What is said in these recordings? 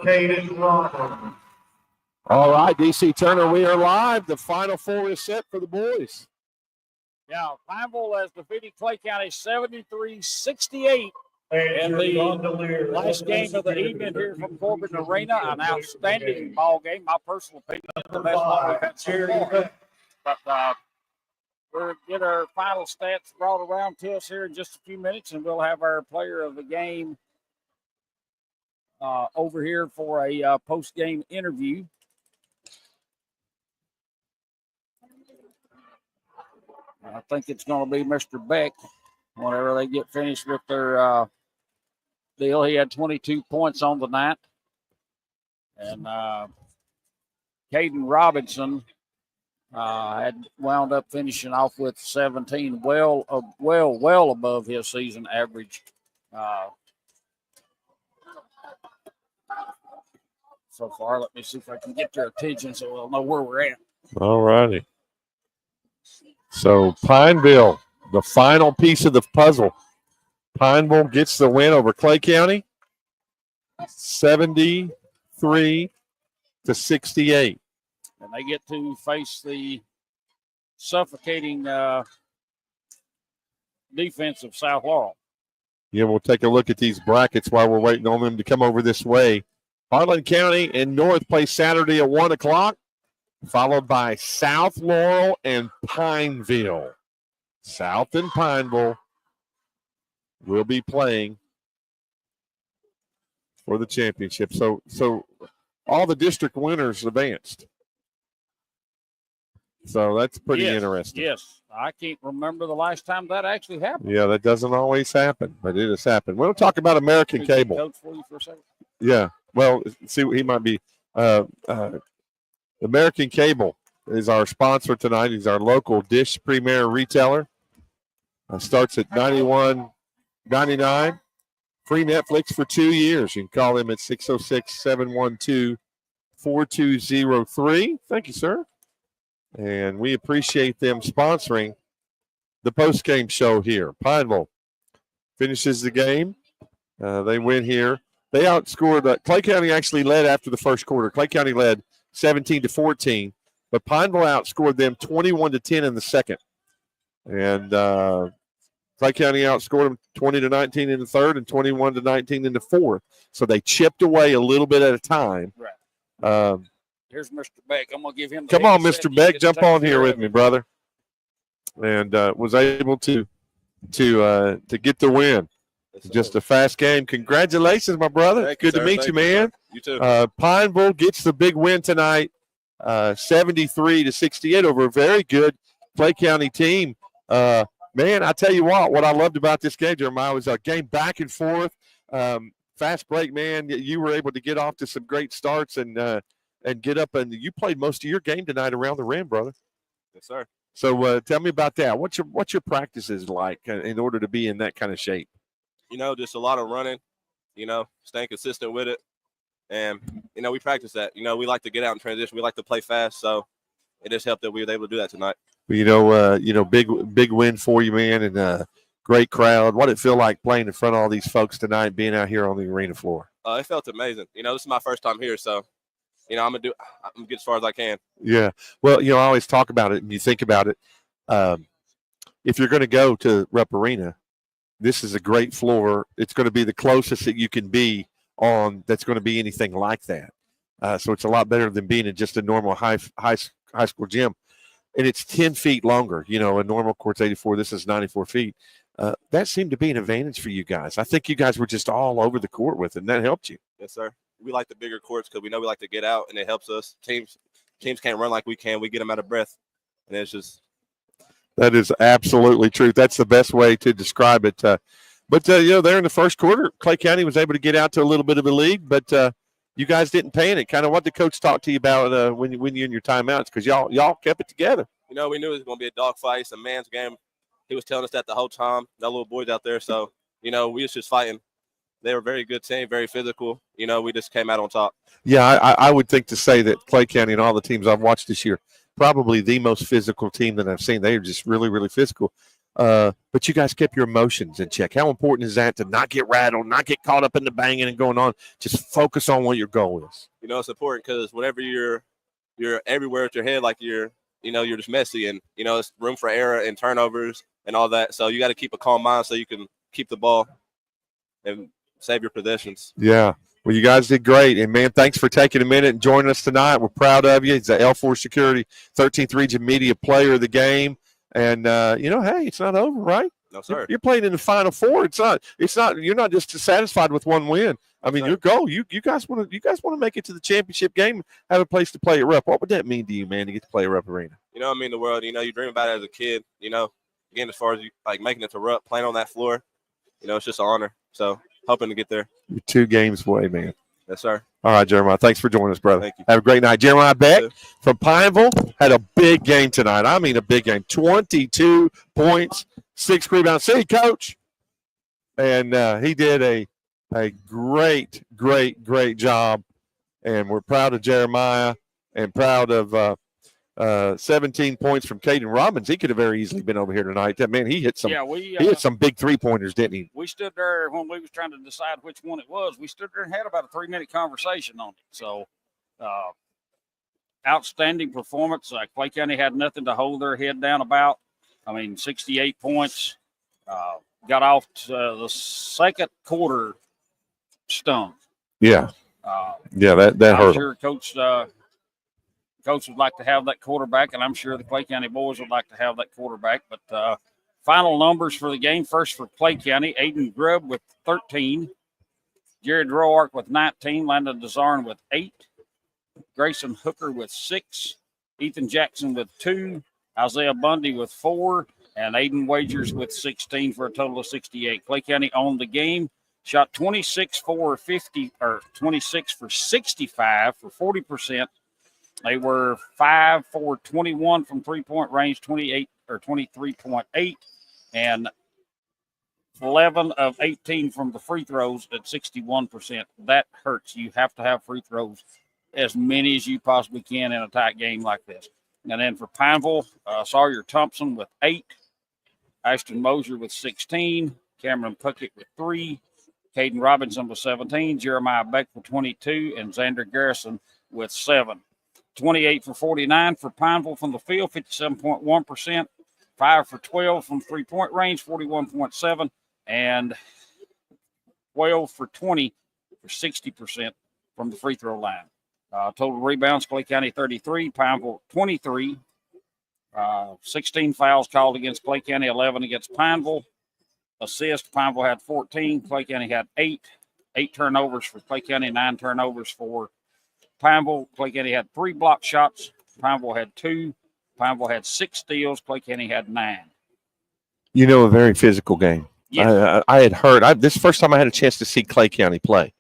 Caden Roberts. All right, D.C. Turner, we are live. The Final Four is set for the boys. Yeah, Pineville has defeated Clay County 73-68 in the last game of the evening here from Corbin Arena. An outstanding ball game. My personal opinion, the best one we've had so far. But we'll get our final stats brought around to us here in just a few minutes, and we'll have our player of the game over here for a post-game interview. I think it's going to be Mr. Beck whenever they get finished with their deal. He had 22 points on the night. And Caden Robinson had wound up finishing off with 17, well above his season average. So far, let me see if I can get their attention so we'll know where we're at. All righty. So Pineville, the final piece of the puzzle. Pineville gets the win over Clay County, 73-68. And they get to face the suffocating defense of South Laurel. Yeah, we'll take a look at these brackets while we're waiting on them to come over this way. Harlan County and North play Saturday at 1 o'clock. Followed by South Laurel and Pineville. South and Pineville will be playing for the championship. So all the district winners advanced. So that's pretty interesting. Yes. I can't remember the last time that actually happened. Yeah, that doesn't always happen, but it has happened. We'll talk about American Cable. Coach for you for a second. Yeah. Well, see, he might be American Cable is our sponsor tonight. He's our local Dish Premier retailer. Starts at $91.99. Free Netflix for 2 years. You can call him at 606-712-4203. Thank you, sir. And we appreciate them sponsoring the post-game show here. Pineville finishes the game. They win here. They outscored. Clay County actually led after the first quarter. Clay County led 17-14, but Pineville outscored them 21-10 in the second. And Clay County outscored them 20-19 in the third and 21-19 in the fourth. So they chipped away a little bit at a time. Right. Here's Mr. Beck. I'm going to give him. Come on, Mr. Beck, jump on here with me, brother. And was able to get the win. Just a fast game. Congratulations, my brother. Good to meet you, man. You too. Pineville gets the big win tonight, 73-68 over a very good Clay County team. Man, I tell you what I loved about this game, Jeremiah, was a game back and forth. Fast break, man. You were able to get off to some great starts and get up, and you played most of your game tonight around the rim, brother. Yes, sir. So tell me about that. What's your practices like in order to be in that kind of shape? Just a lot of running, staying consistent with it. And, we practice that. We like to get out and transition. We like to play fast. So it just helped that we were able to do that tonight. Big win for you, man, and a great crowd. What did it feel like playing in front of all these folks tonight, being out here on the arena floor? It felt amazing. This is my first time here. So, I'm going to get as far as I can. Yeah. Well, I always talk about it and you think about it. If you're going to go to Rupp Arena, this is a great floor. It's going to be the closest that you can be on that's going to be anything like that. So it's a lot better than being in just a normal high school gym. And it's 10 feet longer. A normal court's 84. This is 94 feet. That seemed to be an advantage for you guys. I think you guys were just all over the court with it, and that helped you. Yes, sir. We like the bigger courts because we know we like to get out, and it helps us. Teams can't run like we can. We get them out of breath, and it's just – that is absolutely true. That's the best way to describe it. But there in the first quarter, Clay County was able to get out to a little bit of a lead, but you guys didn't panic. Kind of what the coach talked to you about when you're in your timeouts, because y'all kept it together. We knew it was going to be a dogfight. It's a man's game. He was telling us that the whole time. No little boys out there, so we was just fighting. They were a very good team, very physical. We just came out on top. Yeah, I would think to say that Clay County and all the teams I've watched this year, probably the most physical team that I've seen. They are just really, really physical. but you guys kept your emotions in check. How important is that to not get rattled, not get caught up in the banging and going on? Just focus on what your goal is. It's important because whenever you're everywhere with your head, like you're just messy, and it's room for error and turnovers and all that. So you got to keep a calm mind so you can keep the ball and save your possessions. Yeah. Well, you guys did great. And, man, thanks for taking a minute and joining us tonight. We're proud of you. He's the L4 Security 13th Region Media Player of the Game. And, hey, it's not over, right? No, sir. You're playing in the Final Four. It's not. You're not just satisfied with one win. I mean, your goal. You guys want to make it to the championship game, have a place to play at Rupp. What would that mean to you, man, to get to play at Rupp Arena? It mean the world. You dream about it as a kid. Again, as far as making it to Rupp, playing on that floor, it's just an honor. So hoping to get there. You're 2 games away, man. Yes, sir. All right, Jeremiah. Thanks for joining us, brother. Thank you. Have a great night. Jeremiah Beck from Pineville had a big game tonight. I mean, a big game. 22 points, 6 rebounds. See, Coach. And he did a great, great, great job. And we're proud of Jeremiah and proud of 17 points from Caden Robbins. He could have very easily been over here tonight. That man, he hit some. Yeah, he hit some big 3-pointers, didn't he? We stood there when we was trying to decide which one it was. We stood there and had about a 3-minute conversation on it. So, outstanding performance. Clay County had nothing to hold their head down about. I mean, 68 points. Got off to the second quarter stung. Yeah. That hurt. I'm sure Coach would like to have that quarterback, and I'm sure the Clay County boys would like to have that quarterback. But final numbers for the game, first for Clay County, Aiden Grubb with 13, Jared Roark with 19, Landon DeZarn with 8, Grayson Hooker with 6, Ethan Jackson with 2, Isaiah Bundy with 4, and Aiden Wagers with 16 for a total of 68. Clay County owned the game, shot 26 for 65 for 40%. They were 5 for 21 from 3-point range, 23.8, and 11 of 18 from the free throws at 61%. That hurts. You have to have free throws as many as you possibly can in a tight game like this. And then for Pineville, Sawyer Thompson with 8, Ashton Mosier with 16, Cameron Puckett with 3, Caden Robinson with 17, Jeremiah Beck with 22, and Xander Garrison with 7. 28 for 49 for Pineville from the field, 57.1%. 5 for 12 from 3-point range, 41.7. And 12 for 20 for 60% from the free throw line. Total rebounds, Clay County 33, Pineville 23. 16 fouls called against Clay County, 11 against Pineville. Assist, Pineville had 14. Clay County had 8. 8 turnovers for Clay County, 9 turnovers for Pineville. Clay County had 3 block shots. Pineville had 2. Pineville had 6 steals. Clay County had 9. A very physical game. Yeah. I had heard. This is the first time I had a chance to see Clay County play.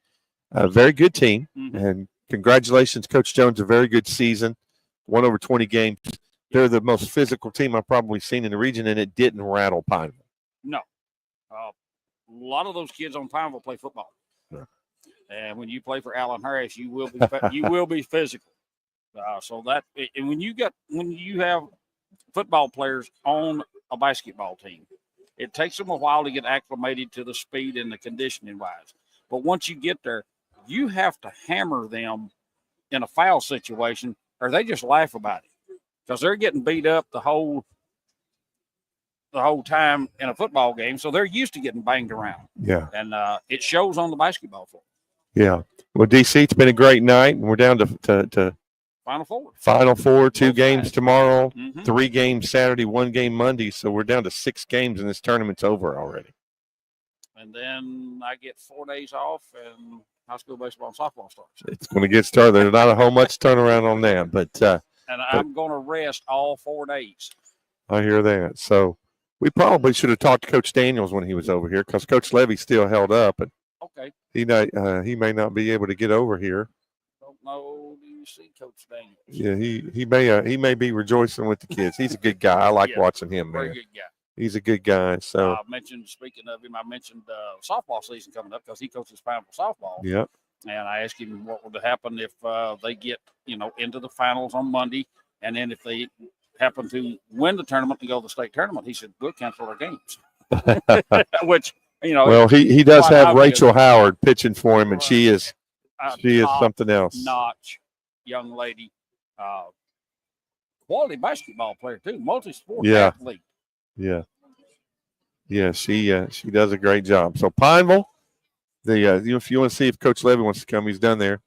A very good team. Mm-hmm. And congratulations, Coach Jones, a very good season. Won over 20 games. They're the most physical team I've probably seen in the region, and it didn't rattle Pineville. No. A lot of those kids on Pineville play football. Yeah. And when you play for Allen Harris, you will be physical. So that, and when you have football players on a basketball team, it takes them a while to get acclimated to the speed and the conditioning wise. But once you get there, you have to hammer them in a foul situation, or they just laugh about it because they're getting beat up the whole time in a football game. So they're used to getting banged around. Yeah, and it shows on the basketball floor. Yeah. Well, DC, it's been a great night, and we're down to Final Four. Final Four, 2 games tomorrow, 3 games Saturday, 1 game Monday. So we're down to 6 games, and this tournament's over already. And then I get 4 days off, and high school baseball and softball starts. It's going to get started. There's not a whole much turnaround on that, but and I'm going to rest all 4 days. I hear that. So we probably should have talked to Coach Daniels when he was over here, because Coach Levy still held up, and okay, he may not be able to get over here. Don't know. Do you see Coach Daniels? Yeah, he may be rejoicing with the kids. He's a good guy. I like watching him, man. Very good guy. He's a good guy. So speaking of him, I mentioned softball season coming up because he coaches Pineville softball. Yep. And I asked him what would happen if they get into the finals on Monday, and then if they happened to win the tournament and go to the state tournament, he said, we'll cancel our games. Which, well, he does have Rachel obvious. Howard pitching for him, and she is something else. Notch young lady. Quality basketball player, too. Multi-sport athlete. Yeah. Yeah, she does a great job. So Pineville, if you want to see if Coach Levy wants to come, he's done there.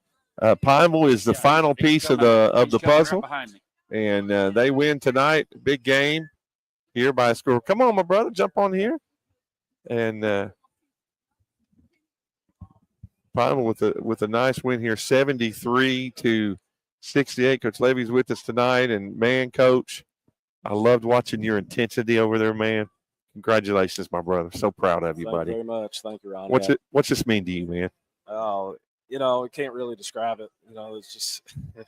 Pineville is the final piece of the puzzle, right and they win tonight. Big game here by a score. Come on, my brother, jump on here, and Pineville with a nice win here, 73-68. Coach Levy's with us tonight, and man, Coach, I loved watching your intensity over there, man. Congratulations, my brother. So proud of you, buddy. Thank you very much. Thank you, Ron. What's this mean to you, man? Oh, we can't really describe it. It's just, I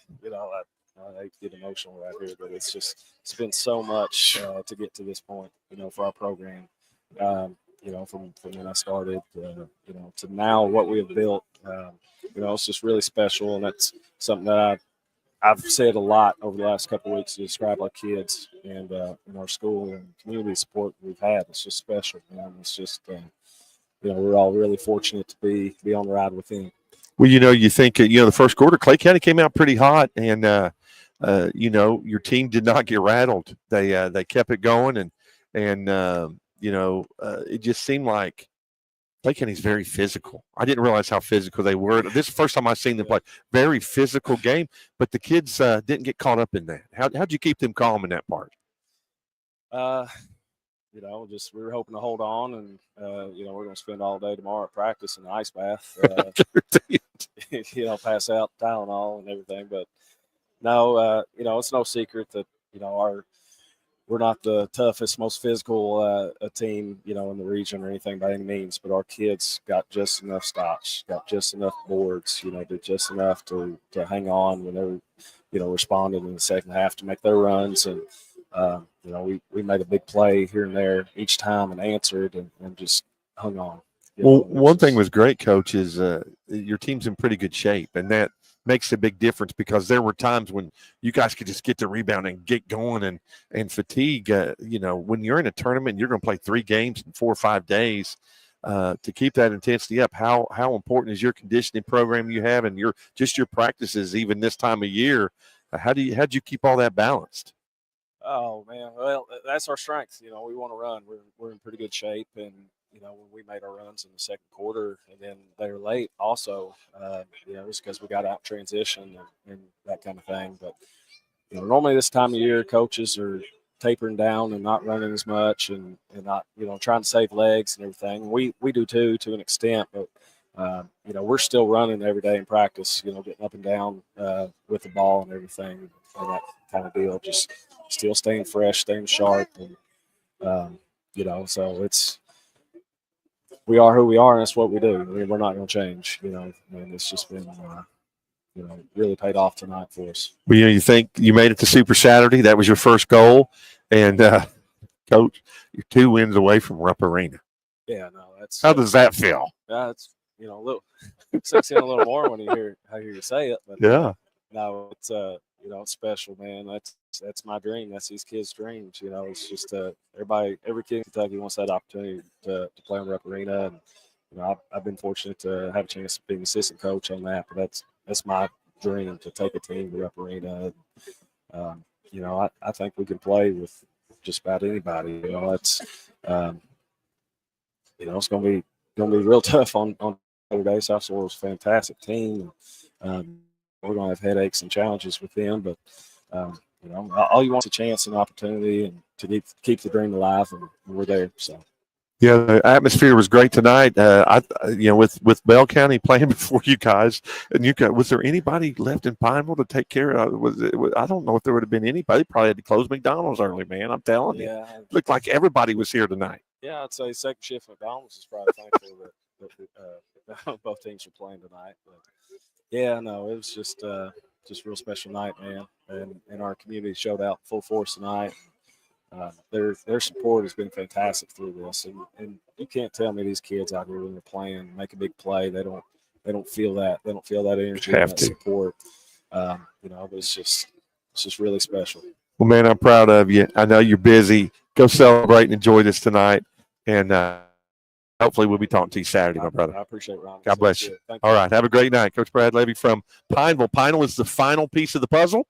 hate to get emotional right here, but it's been so much to get to this point, for our program. From when I started, to now what we have built, it's just really special. And that's something that I've said a lot over the last couple of weeks to describe our kids and in our school and community support we've had. It's just special, man. It's just, we're all really fortunate to be on the ride with them. Well, you think, the first quarter, Clay County came out pretty hot, and your team did not get rattled. They kept it going, and it just seemed like Clay County's very physical. I didn't realize how physical they were. This is the first time I've seen them play. Very physical game, but the kids didn't get caught up in that. How'd you keep them calm in that part? Just we were hoping to hold on, and we're going to spend all day tomorrow at practice in the ice bath. Pass out Tylenol and everything. But no, it's no secret that we're not the toughest, most physical team, in the region or anything by any means. But our kids got just enough stops, got just enough boards, did just enough to hang on when they were, responded in the second half to make their runs. And we made a big play here and there each time and answered and just hung on. One thing was great, Coach, is your team's in pretty good shape, and that makes a big difference because there were times when you guys could just get the rebound and get going and fatigue. When you're in a tournament, you're going to play 3 games in 4 or 5 days. To keep that intensity up, how important is your conditioning program you have and your practices even this time of year? How'd you keep all that balanced? Oh man, well that's our strength. We want to run. We're in pretty good shape, and when we made our runs in the second quarter, and then they were late also, just because we got out transition and that kind of thing. But normally this time of year, coaches are tapering down and not running as much, and not trying to save legs and everything. We do too, to an extent, but we're still running every day in practice. Getting up and down with the ball and everything, and that kind of deal. Just still staying fresh, staying sharp, and so we are who we are, and that's what we do. I mean, we're not going to change. And it's just been really paid off tonight for us. Well, you think you made it to Super Saturday? That was your first goal, and Coach, you're 2 wins away from Rupp Arena. Yeah, no, that's. How does that feel? It's a little sinks in a little more when I hear you say it. But yeah, no, it's it's special, man. That's my dream. That's these kids' dreams. It's just every kid in Kentucky wants that opportunity to play on Rupp Arena, and I've been fortunate to have a chance to be an assistant coach on that. But that's my dream, to take a team to Rupp Arena. I think we can play with just about anybody. It's it's going to be real tough on Saturday. South Florida's a fantastic team. We're going to have headaches and challenges with them, but all you want is a chance and opportunity, and to keep the dream alive, and we're there. So. Yeah, the atmosphere was great tonight. With Bell County playing before you guys, and was there anybody left in Pineville to take care of? I don't know if there would have been anybody. Probably had to close McDonald's early, man. I'm telling you. It looked like everybody was here tonight. Yeah, I'd say second shift McDonald's is probably thankful that both teams are playing tonight. But yeah, no, it was just a real special night, man. And our community showed out full force tonight. Their support has been fantastic through this, and you can't tell me these kids out here when they're playing, make a big play, they don't feel that energy and that support. But it's just really special. Well, man, I'm proud of you. I know you're busy. Go celebrate and enjoy this tonight. And hopefully we'll be talking to you Saturday, my brother. I appreciate it, Ron. God bless you. Thank All right. Have a great night. Coach Brad Levy from Pineville. Pineville is the final piece of the puzzle.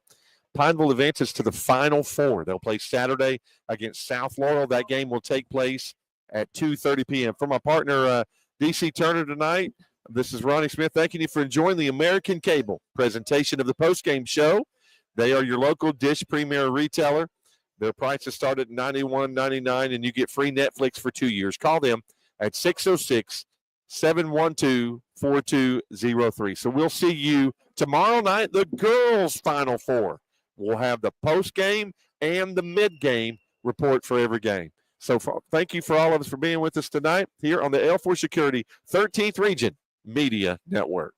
Pineville advances to the Final Four. They'll play Saturday against South Laurel. That game will take place at 2:30 p.m. For my partner, DC Turner, tonight, this is Ronnie Smith. Thanking you for enjoying the American Cable presentation of the postgame show. They are your local Dish Premier retailer. Their prices start at $91.99, and you get free Netflix for 2 years. Call them at 606-712-4203. So we'll see you tomorrow night, the girls' Final Four. We'll have the post-game and the mid-game report for every game. So thank you for all of us for being with us tonight here on the L4 Security 13th Region Media Network.